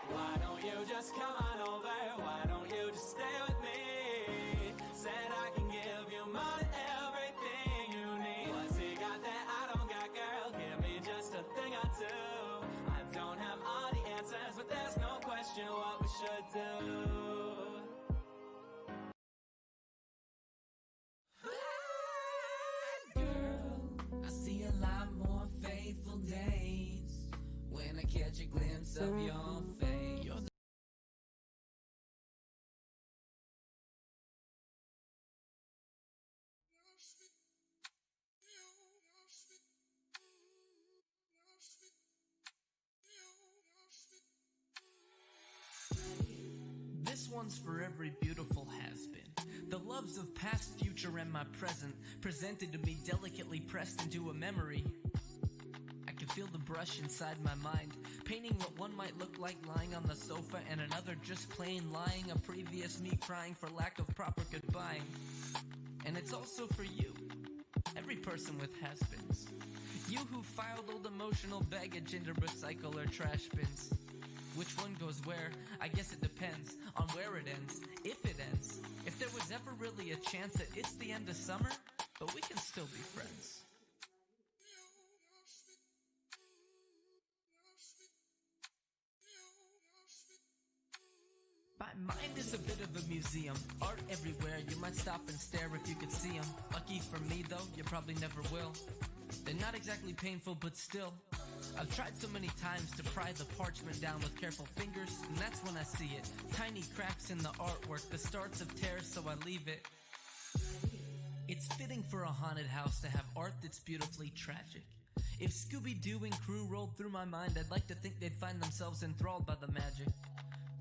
Why don't you just come on over? Why don't you just stay with me? Said I can give you more than everything you need. What's he got that I don't got, girl? Give me just a thing or two. I don't have all the answers, but there's no question what we should do. Girl, I see a lot more faithful days when I catch a glimpse of your face. This one's for every beautiful has-been. The loves of past, future, and my present, presented to me delicately pressed into a memory. I can feel the brush inside my mind, painting what one might look like lying on the sofa and another just plain lying, a previous me crying for lack of proper goodbye. And it's also for you, every person with has-beens. You who filed old emotional baggage into recycle or trash bins. Which one goes where? I guess it depends on where it ends, if it ends. If there was ever really a chance that it's the end of summer, but we can still be friends. My mind is a bit of a museum. Art everywhere, you might stop and stare if you could see them. Lucky for me though, you probably never will. They're not exactly painful, but still. I've tried so many times to pry the parchment down with careful fingers, and that's when I see it. Tiny cracks in the artwork, the starts of tears, so I leave it. It's fitting for a haunted house to have art that's beautifully tragic. If Scooby-Doo and crew rolled through my mind, I'd like to think they'd find themselves enthralled by the magic.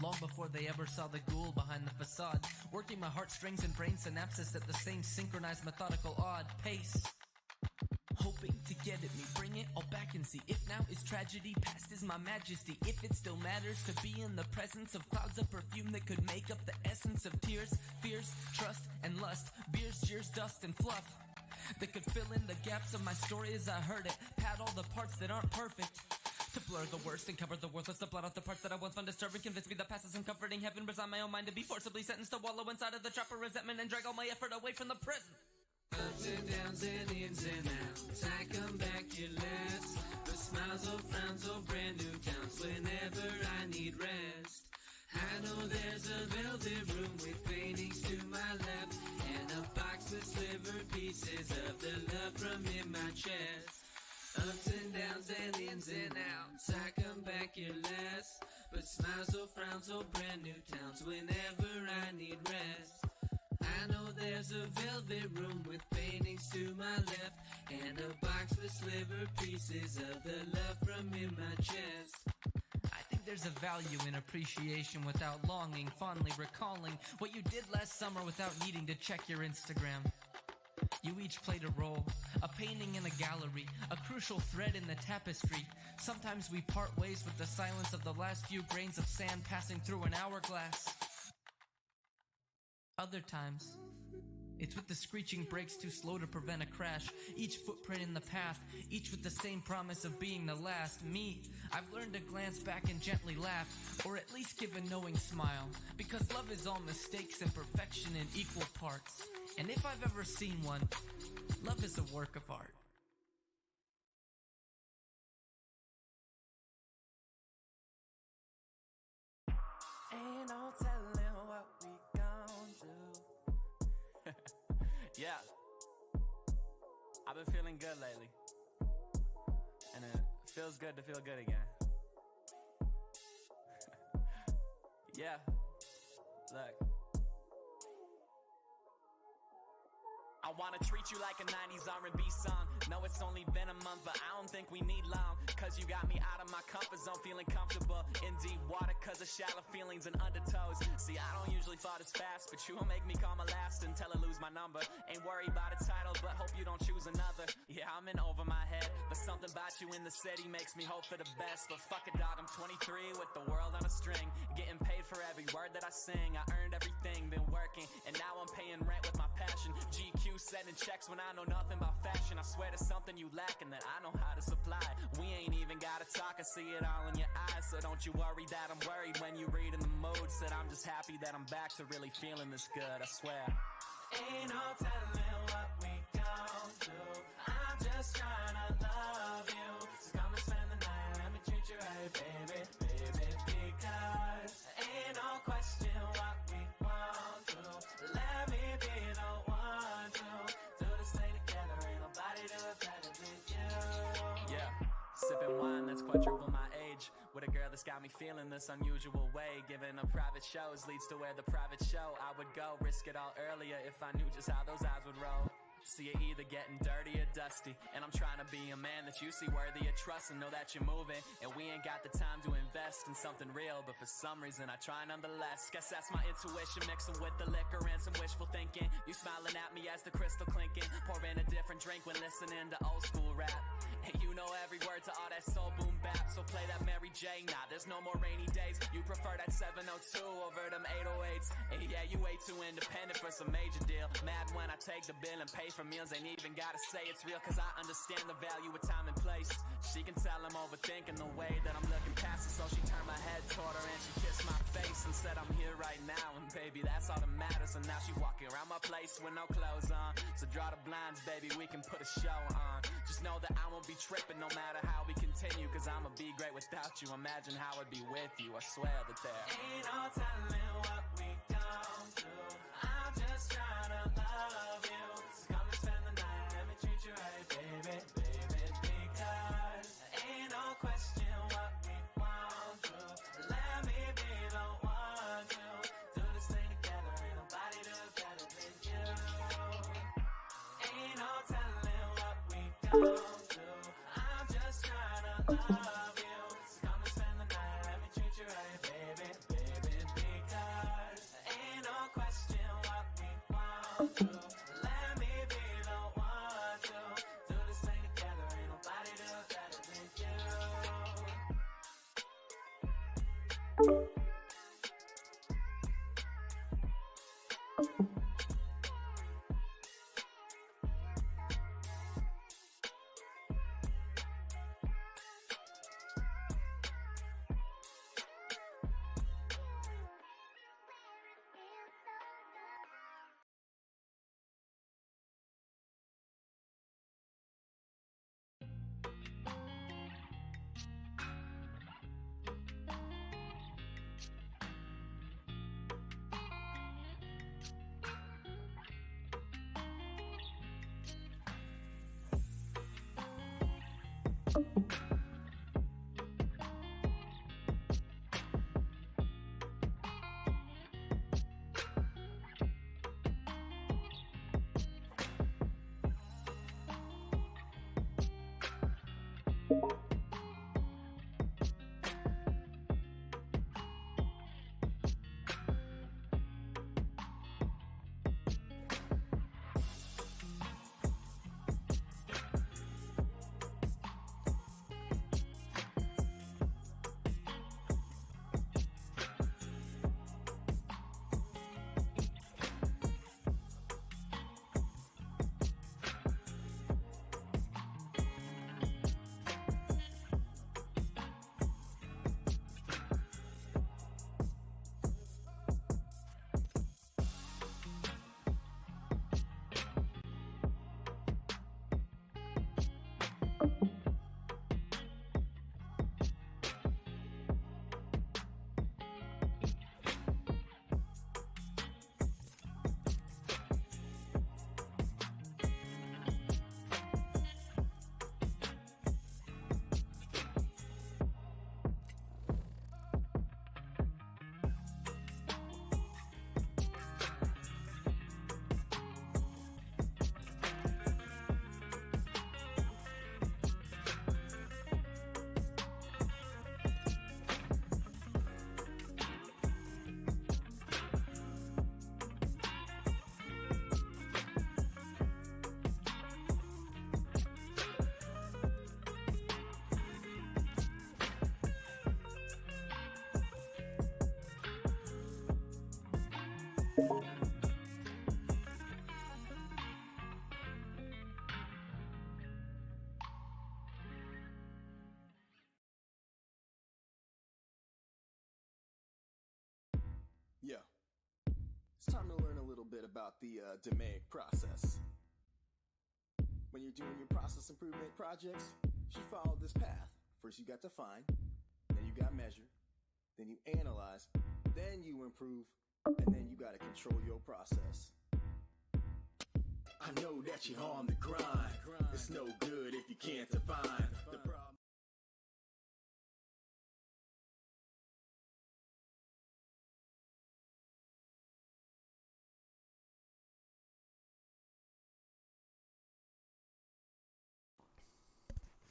Long before they ever saw the ghoul behind the facade, working my heartstrings and brain synapses at the same synchronized, methodical, odd pace. Hoping to get at me, bring it all back and see. If now is tragedy, past is my majesty. If it still matters to be in the presence of clouds of perfume that could make up the essence of tears, fears, trust, and lust. Beers, jeers, dust, and fluff that could fill in the gaps of my story as I heard it. Pad all the parts that aren't perfect, to blur the worst and cover the worthless, to blot out the parts that I once found disturbing. Convince me the past isn't comforting. Heaven resign my own mind to be forcibly sentenced to wallow inside of the trap of resentment and drag all my effort away from the present. Ups and downs and ins and outs, I come back your last. But smiles or frowns or brand new counts whenever I need rest. I know there's a velvet room with paintings to my left, and a box with slivered pieces of the love from in my chest. Ups and downs and ins and outs, I come back your last. But smiles or frowns or brand new towns whenever I need rest. I know there's a velvet room with paintings to my left, and a box with slivered pieces of the love from in my chest. I think there's a value in appreciation without longing, fondly recalling what you did last summer without needing to check your Instagram. You each played a role, a painting in a gallery, a crucial thread in the tapestry. Sometimes we part ways with the silence of the last few grains of sand passing through an hourglass. Other times, it's with the screeching brakes too slow to prevent a crash. Each footprint in the path, each with the same promise of being the last. Me, I've learned to glance back and gently laugh, or at least give a knowing smile. Because love is all mistakes and perfection in equal parts. And if I've ever seen one, love is a work of art. Ain't no telling what we gon' do. Yeah, I've been feeling good lately, and it feels good to feel good again. Yeah, look, I wanna treat you like a 90s R&B song. No, it's only been a month, but I don't think we need long. Cause you got me out of my comfort zone, feeling comfortable in deep water cause of shallow feelings and undertows. See, I don't usually thought as fast, but you will make me call my last until I lose my number. Ain't worried about a title, but hope you don't choose another. Yeah, I'm in over my head, but something about you in the city makes me hope for the best. But fuck it, dog, I'm 23 with the world on a string, getting paid for every word that I sing. I earned everything, been working, and now I'm paying rent with my passion. GQ sending checks when I know nothing about fashion. I swear there's something you lack and that I know how to supply. We ain't even gotta talk, I see it all in your eyes. So don't you worry that I'm worried when you read in the mood. Said I'm just happy that I'm back to really feeling this good, I swear. Ain't no telling what we gon' do. I'm just trying to love you. So come and spend the night, let me treat you right, baby, baby. Because ain't no question what we want to. Let me be the one to do this thing together. Ain't nobody do it better than you. Yeah, sipping wine that's quadruple my age. With a girl that's got me feeling this unusual way. Giving up private shows leads to where the private show I would go. Risk it all earlier if I knew just how those eyes would roll. See you either getting dirty or dusty. And I'm trying to be a man that you see worthy of trust and know that you're moving. And we ain't got the time to invest in something real, but for some reason I try nonetheless. Guess that's my intuition mixing with the liquor and some wishful thinking. You smiling at me as the crystal clinking. Pouring a different drink when listening to old school rap. And you know every word to all that soul boom bap. So play that Mary J. Nah, there's no more rainy days. You prefer that 702 over them 808s. And yeah, you way too independent for some major deal. Mad when I take the bill and pay for meals. Ain't even gotta say it's real, cause I understand the value of time and place. She can tell I'm overthinking the way that I'm looking past it. So she turned my head toward her and she kissed my face and said I'm here right now. And baby, that's all that matters. And now she walking around my place with no clothes on. So draw the blinds, baby, we can put a show on. Just know that I won't be tripping no matter how we continue. Cause I'ma be great without you. Imagine how I'd be with you. I swear that there ain't no telling what we gon' do. I'm just trying to love you. So come and spend the night, let me treat you right, baby, baby. Because ain't no question what we want to. Let me be the one to do this thing together. Ain't nobody do it better than you. Ain't no telling what we gon' do. I'm just trying to love you. So come and spend the night, let me treat you right, baby, baby. Because ain't no question what we want to. Let me be the one to do this thing together. Ain't nobody do it better than you. bit about the DMAIC process. When you're doing your process improvement projects, you should follow this path. First you got to find, then you got measure, then you analyze, then you improve, and then you got to control your process. I know that you're on the grind. It's no good if you can't define the problem.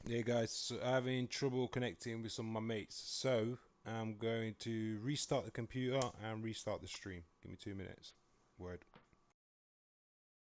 Yeah, guys, so having trouble connecting with some of my mates, so I'm going to restart the computer and restart the stream. Give me 2 minutes. Word.